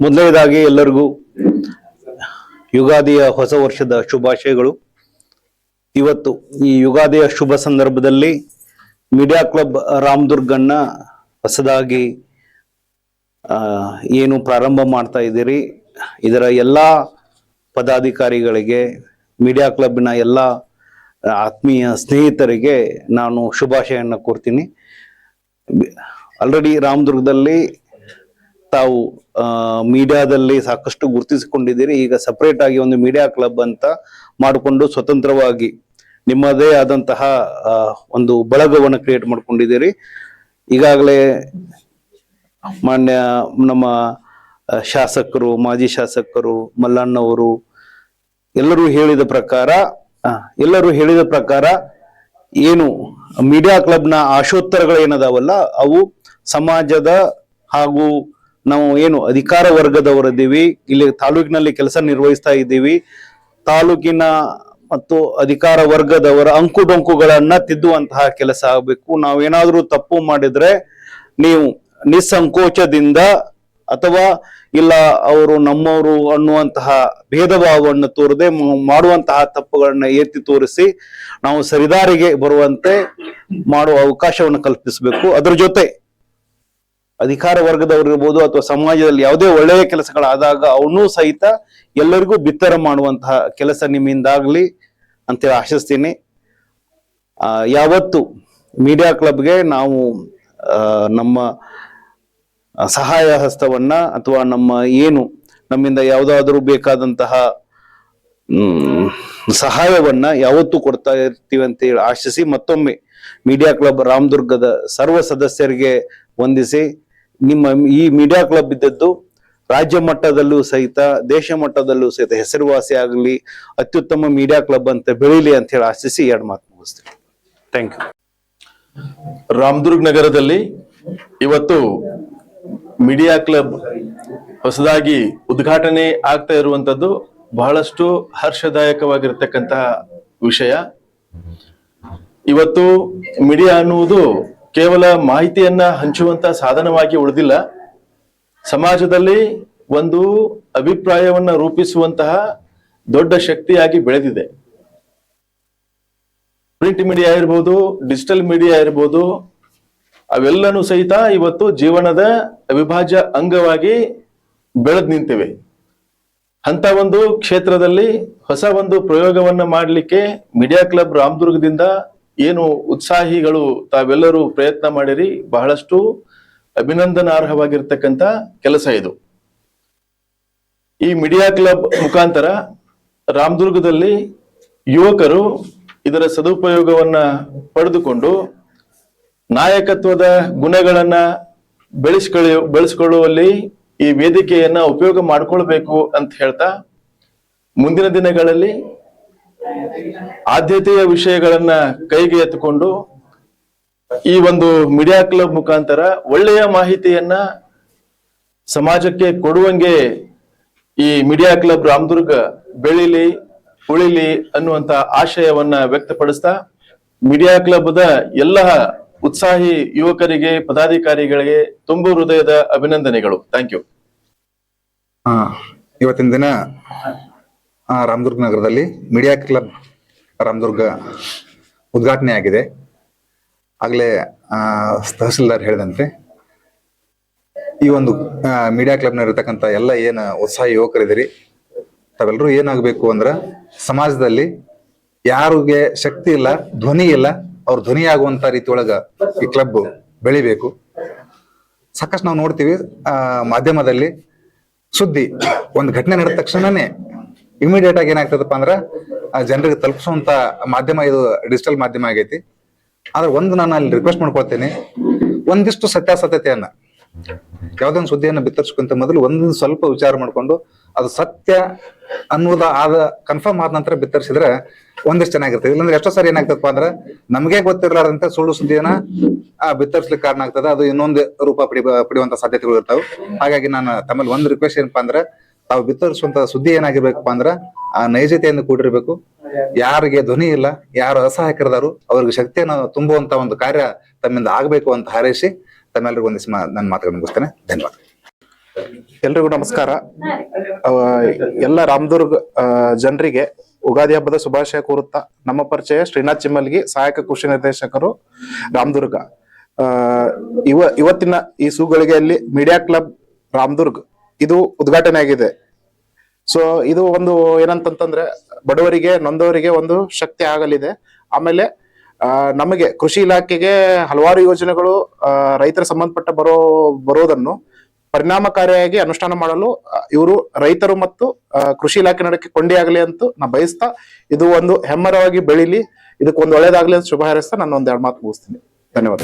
ಮೊದಲನೇದಾಗಿ ಎಲ್ಲರಿಗೂ ಯುಗಾದಿಯ ಹೊಸ ವರ್ಷದ ಶುಭಾಶಯಗಳು. ಇವತ್ತು ಈ ಯುಗಾದಿಯ ಶುಭ ಸಂದರ್ಭದಲ್ಲಿ ಮೀಡಿಯಾ ಕ್ಲಬ್ ರಾಮದುರ್ಗನ್ನ ಹೊಸದಾಗಿ ಏನು ಪ್ರಾರಂಭ ಮಾಡ್ತಾ ಇದ್ದೀರಿ, ಇದರ ಎಲ್ಲ ಪದಾಧಿಕಾರಿಗಳಿಗೆ, ಮೀಡಿಯಾ ಕ್ಲಬ್ನ ಎಲ್ಲ ಆತ್ಮೀಯ ಸ್ನೇಹಿತರಿಗೆ ನಾನು ಶುಭಾಶಯವನ್ನು ಕೋರ್ತೀನಿ. ಆಲ್ರೆಡಿ ರಾಮದುರ್ಗದಲ್ಲಿ ತಾವು ಮೀಡಿಯಾದಲ್ಲಿ ಸಾಕಷ್ಟು ಗುರುತಿಸಿಕೊಂಡಿದ್ದೀರಿ. ಈಗ ಸಪರೇಟ್ ಆಗಿ ಒಂದು ಮೀಡಿಯಾ ಕ್ಲಬ್ ಅಂತ ಮಾಡಿಕೊಂಡು ಸ್ವತಂತ್ರವಾಗಿ ನಿಮ್ಮದೇ ಆದಂತಹ ಒಂದು ಬಳಗವನ್ನು ಕ್ರಿಯೇಟ್ ಮಾಡ್ಕೊಂಡಿದ್ದೀರಿ. ಈಗಾಗಲೇ ಮಾನ್ಯ ನಮ್ಮ ಶಾಸಕರು, ಮಾಜಿ ಶಾಸಕರು, ಮಲ್ಲಣ್ಣವರು ಎಲ್ಲರೂ ಹೇಳಿದ ಪ್ರಕಾರ ಏನು ಮೀಡಿಯಾ ಕ್ಲಬ್ನ ಆಶೋತ್ತರಗಳೇನದಾವಲ್ಲ ಅವು ಸಮಾಜದ ಹಾಗೂ ನಾವು ಏನು ಅಧಿಕಾರ ವರ್ಗದವರಿದ್ದೀವಿ, ಇಲ್ಲಿ ತಾಲೂಕಿನಲ್ಲಿ ಕೆಲಸ ನಿರ್ವಹಿಸ್ತಾ ಇದ್ದೀವಿ, ತಾಲೂಕಿನ ಮತ್ತು ಅಧಿಕಾರ ವರ್ಗದವರ ಅಂಕುಡೊಂಕುಗಳನ್ನ ತಿದ್ದುವಂತಹ ಕೆಲಸ ಆಗಬೇಕು. ನಾವೇನಾದ್ರೂ ತಪ್ಪು ಮಾಡಿದ್ರೆ ನೀವು ನಿಸ್ಸಂಕೋಚದಿಂದ ಅಥವಾ ಇಲ್ಲ ಅವರು ನಮ್ಮವರು ಅನ್ನುವಂತಹ ಭೇದ ಭಾವವನ್ನು ತೋರದೆ ಮಾಡುವಂತಹ ತಪ್ಪುಗಳನ್ನ ಎತ್ತಿ ತೋರಿಸಿ ನಾವು ಸರಿದಾರಿಗೆ ಬರುವಂತೆ ಮಾಡುವ ಅವಕಾಶವನ್ನು ಕಲ್ಪಿಸಬೇಕು. ಅದ್ರ ಜೊತೆ ಅಧಿಕಾರ ವರ್ಗದವರಿರ್ಬೋದು ಅಥವಾ ಸಮಾಜದಲ್ಲಿ ಯಾವುದೇ ಒಳ್ಳೆಯ ಕೆಲಸಗಳಾದಾಗ ಅವನ್ನೂ ಸಹಿತ ಎಲ್ಲರಿಗೂ ಬಿತ್ತರ ಮಾಡುವಂತಹ ಕೆಲಸ ನಿಮ್ಮಿಂದಾಗ್ಲಿ ಅಂತೇಳಿ ಆಶಿಸ್ತೀನಿ. ಯಾವತ್ತು ಮೀಡಿಯಾ ಕ್ಲಬ್ಗೆ ನಾವು ನಮ್ಮ ಸಹಾಯ ಹಸ್ತವನ್ನ ಅಥವಾ ನಮ್ಮಿಂದ ಯಾವುದಾದ್ರೂ ಬೇಕಾದಂತಹ ಸಹಾಯವನ್ನ ಯಾವತ್ತೂ ಕೊಡ್ತಾ ಇರ್ತೀವಿ ಅಂತ ಹೇಳಿ ಆಶಿಸಿ ಮತ್ತೊಮ್ಮೆ ಮೀಡಿಯಾ ಕ್ಲಬ್ ರಾಮದುರ್ಗದ ಸರ್ವ ಸದಸ್ಯರಿಗೆ ವಂದಿಸಿ, ನಿಮ್ಮ ಈ ಮೀಡಿಯಾ ಕ್ಲಬ್ ಇದ್ದದ್ದು ರಾಜ್ಯ ಮಟ್ಟದಲ್ಲೂ ಸಹಿತ ದೇಶ ಮಟ್ಟದಲ್ಲೂ ಸಹಿತ ಹೆಸರುವಾಸಿ ಆಗಲಿ, ಅತ್ಯುತ್ತಮ ಮೀಡಿಯಾ ಕ್ಲಬ್ ಅಂತ ಬೆಳೀಲಿ ಅಂತ ಹೇಳಿ ಆಶಿಸಿ ಎರಡು ಮಾತು ಮುಗಿಸ್ತೀನಿ. Thank you. ರಾಮದುರ್ಗ ನಗರದಲ್ಲಿ ಇವತ್ತು ಮೀಡಿಯಾ ಕ್ಲಬ್ ಹೊಸದಾಗಿ ಉದ್ಘಾಟನೆ ಆಗ್ತಾ ಇರುವಂತದ್ದು ಬಹಳಷ್ಟು ಹರ್ಷದಾಯಕವಾಗಿರ್ತಕ್ಕಂತಹ ವಿಷಯ. ಇವತ್ತು ಮೀಡಿಯಾ ಅನ್ನುವುದು ಕೇವಲ ಮಾಹಿತಿಯನ್ನ ಹಂಚುವಂತ ಸಾಧನವಾಗಿ ಉಳಿದಿಲ್ಲ, ಸಮಾಜದಲ್ಲಿ ಒಂದು ಅಭಿಪ್ರಾಯವನ್ನ ರೂಪಿಸುವಂತಹ ದೊಡ್ಡ ಶಕ್ತಿಯಾಗಿ ಬೆಳೆದಿದೆ. ಪ್ರಿಂಟ್ ಮೀಡಿಯಾ ಇರ್ಬೋದು, ಡಿಜಿಟಲ್ ಮೀಡಿಯಾ ಇರ್ಬೋದು, ಅವೆಲ್ಲನೂ ಸಹಿತ ಇವತ್ತು ಜೀವನದ ಅವಿಭಾಜ್ಯ ಅಂಗವಾಗಿ ಬೆಳೆದು ನಿಂತಿವೆ. ಅಂತ ಒಂದು ಕ್ಷೇತ್ರದಲ್ಲಿ ಹೊಸ ಒಂದು ಪ್ರಯೋಗವನ್ನ ಮಾಡಲಿಕ್ಕೆ ಮೀಡಿಯಾ ಕ್ಲಬ್ ರಾಮದುರ್ಗದಿಂದ ಏನು ಉತ್ಸಾಹಿಗಳು ತಾವೆಲ್ಲರೂ ಪ್ರಯತ್ನ ಮಾಡಿರಿ, ಬಹಳಷ್ಟು ಅಭಿನಂದನಾರ್ಹವಾಗಿರ್ತಕ್ಕಂಥ ಕೆಲಸ ಇದು. ಈ ಮೀಡಿಯಾ ಕ್ಲಬ್ ಮುಖಾಂತರ ರಾಮದುರ್ಗದಲ್ಲಿ ಯುವಕರು ಇದರ ಸದುಪಯೋಗವನ್ನ ಪಡೆದುಕೊಂಡು ನಾಯಕತ್ವದ ಗುಣಗಳನ್ನ ಬೆಳೆಸಿಕೊಳ್ಳುವಲ್ಲಿ ಈ ವೇದಿಕೆಯನ್ನ ಉಪಯೋಗ ಮಾಡಿಕೊಳ್ಬೇಕು ಅಂತ ಹೇಳ್ತಾ, ಮುಂದಿನ ದಿನಗಳಲ್ಲಿ ಆದ್ಯತೆಯ ವಿಷಯಗಳನ್ನ ಕೈಗೆ ಎತ್ತುಕೊಂಡು ಈ ಒಂದು ಮೀಡಿಯಾ ಕ್ಲಬ್ ಮುಖಾಂತರ ಒಳ್ಳೆಯ ಮಾಹಿತಿಯನ್ನ ಸಮಾಜಕ್ಕೆ ಕೊಡುವಂಗೆ ಈ ಮೀಡಿಯಾ ಕ್ಲಬ್ ರಾಮದುರ್ಗ ಬೆಳಿಲಿ ಉಳಿಲಿ ಅನ್ನುವಂತ ಆಶಯವನ್ನ ವ್ಯಕ್ತಪಡಿಸ್ತಾ, ಮೀಡಿಯಾ ಕ್ಲಬ್ದ ಎಲ್ಲ ಉತ್ಸಾಹಿ ಯುವಕರಿಗೆ, ಪದಾಧಿಕಾರಿಗಳಿಗೆ ತುಂಬು ಹೃದಯದ ಅಭಿನಂದನೆಗಳು. Thank you. ಇವತ್ತಿನ ದಿನ ರಾಮದುರ್ಗ ನಗರದಲ್ಲಿ ಮೀಡಿಯಾ ಕ್ಲಬ್ ರಾಮದುರ್ಗ ಉದ್ಘಾಟನೆ ಆಗಿದೆ. ಆಗ್ಲೇ ತಹಸೀಲ್ದಾರ್ ಹೇಳಿದಂತೆ ಈ ಒಂದು ಮೀಡಿಯಾ ಕ್ಲಬ್ನ ಇರತಕ್ಕಂಥ ಎಲ್ಲ ಏನು ಉತ್ಸಾಹಿ ಯುವಕರಿದ್ದೀರಿ, ತಾವೆಲ್ಲರೂ ಏನಾಗಬೇಕು ಅಂದ್ರೆ ಸಮಾಜದಲ್ಲಿ ಯಾರಿಗೆ ಶಕ್ತಿ ಇಲ್ಲ, ಧ್ವನಿ ಇಲ್ಲ, ಅವ್ರ ಧ್ವನಿ ಆಗುವಂತ ರೀತಿ ಒಳಗ ಈ ಕ್ಲಬ್ ಬೆಳಿಬೇಕು. ಸಾಕಷ್ಟು ನಾವು ನೋಡ್ತೀವಿ ಮಾಧ್ಯಮದಲ್ಲಿ ಸುದ್ದಿ ಒಂದು ಘಟನೆ ನಡೆದ ತಕ್ಷಣನೇ ಇಮಿಡಿಯೇಟ್ ಆಗಿ ಏನಾಗ್ತದಪ್ಪ ಅಂದ್ರ ಜನರಿಗೆ ತಲುಪಿಸುವಂತ ಮಾಧ್ಯಮ ಇದು ಡಿಜಿಟಲ್ ಮಾಧ್ಯಮ ಆಗೈತಿ. ಆದ್ರೆ ಒಂದು ನಾನು ಅಲ್ಲಿ ರಿಕ್ವೆಸ್ಟ್ ಮಾಡ್ಕೊಳ್ತೇನೆ, ಒಂದಿಷ್ಟು ಸತ್ಯಾಸತ್ಯತೆಯನ್ನ ಯಾವ್ದೊಂದು ಸುದ್ದಿಯನ್ನ ಬಿತ್ತರಿಸ್ಕೊಂತ ಮೊದಲು ಒಂದೊಂದು ಸ್ವಲ್ಪ ವಿಚಾರ ಮಾಡ್ಕೊಂಡು ಅದು ಸತ್ಯ ಅನ್ನೋದ ಕನ್ಫರ್ಮ್ ಆದ ನಂತರ ಬಿತ್ತರಿಸಿದ್ರೆ ಒಂದಿಷ್ಟು ಚೆನ್ನಾಗಿರ್ತದೆ. ಇಲ್ಲಾಂದ್ರೆ ಎಷ್ಟೋ ಸಾರಿ ಏನಾಗ್ತದಪ್ಪ ಅಂದ್ರೆ ನಮಗೆ ಗೊತ್ತಿರಲಾರ್ದಂತ ಸುಳ್ಳು ಸುದ್ದಿಯನ್ನ ಬಿತ್ತರಿಸ್ಲಿಕ್ಕೆ ಕಾರಣ ಆಗ್ತದೆ, ಅದು ಇನ್ನೊಂದು ರೂಪ ಪಡೆಯುವಂತ ಸಾಧ್ಯತೆಗಳು ಇರ್ತಾವೆ. ಹಾಗಾಗಿ ನಾನು ತಮ್ಮಲ್ಲಿ ಒಂದು ರಿಕ್ವೆಸ್ಟ್ ಏನಪ್ಪಾ ಅಂದ್ರೆ, ತಾವು ಬಿತ್ತರಿಸುವಂತ ಸುದ್ದಿ ಏನಾಗಿರ್ಬೇಕಪ್ಪ ಅಂದ್ರ ಆ ನೈಜತೆಯನ್ನು ಕೂಡಿರ್ಬೇಕು. ಯಾರಿಗೆ ಧ್ವನಿ ಇಲ್ಲ, ಯಾರು ಅಸಹಾಯಕರದಾರು ಅವ್ರಿಗೆ ಶಕ್ತಿಯನ್ನು ತುಂಬುವಂತ ಒಂದು ಕಾರ್ಯ ತಮ್ಮಿಂದ ಆಗ್ಬೇಕು ಅಂತ ಹಾರೈಸಿ ತಮ್ಮೆಲ್ಲರಿಗೂ ಒಂದಿಷ್ಟು ನನ್ನ ಮಾತುಗಳನ್ನು ಮುಗಿಸ್ತೇನೆ. ಧನ್ಯವಾದ. ಎಲ್ರಿಗೂ ನಮಸ್ಕಾರ. ಎಲ್ಲ ರಾಮದುರ್ಗ್ ಜನರಿಗೆ ಉಗಾದಿ ಹಬ್ಬದ ಶುಭಾಶಯ ಕೋರುತ್ತಾ, ನಮ್ಮ ಪರಿಚಯ ಶ್ರೀನಾಥ್ ಚಿಮ್ಮಲ್ಗಿ, ಸಹಾಯಕ ಕೃಷಿ ನಿರ್ದೇಶಕರು, ರಾಮದುರ್ಗ. ಇವತ್ತಿನ ಈ ಸುಗಳಿಗೆಯಲ್ಲಿ ಮೀಡಿಯಾ ಕ್ಲಬ್ ರಾಮದುರ್ಗ್ ಇದು ಉದ್ಘಾಟನೆ ಆಗಿದೆ. ಸೊ ಇದು ಒಂದು ಏನಂತಂತಂದ್ರೆ ಬಡವರಿಗೆ, ನೊಂದವರಿಗೆ ಒಂದು ಶಕ್ತಿ ಆಗಲಿದೆ. ಆಮೇಲೆ ನಮಗೆ ಕೃಷಿ ಇಲಾಖೆಗೆ ಹಲವಾರು ಯೋಜನೆಗಳು ರೈತರ ಸಂಬಂಧಪಟ್ಟ ಬರೋದನ್ನು ಪರಿಣಾಮಕಾರಿಯಾಗಿ ಅನುಷ್ಠಾನ ಮಾಡಲು ಇವರು ರೈತರು ಮತ್ತು ಕೃಷಿ ಇಲಾಖೆ ನಡಕ್ಕೆ ಕೊಂಡಿಯಾಗಲಿ ಅಂತ ನಾ ಬಯಸ್ತಾ, ಇದು ಒಂದು ಹೆಮ್ಮರವಾಗಿ ಬೆಳಿಲಿ, ಇದಕ್ಕೆ ಒಂದು ಒಳ್ಳೇದಾಗ್ಲಿ ಅಂತ ಶುಭ ಹಾರೈಸ್ತಾ ನಾನು ಒಂದೆರಡು ಮಾತು ಮುಗಿಸ್ತೀನಿ. ಧನ್ಯವಾದ.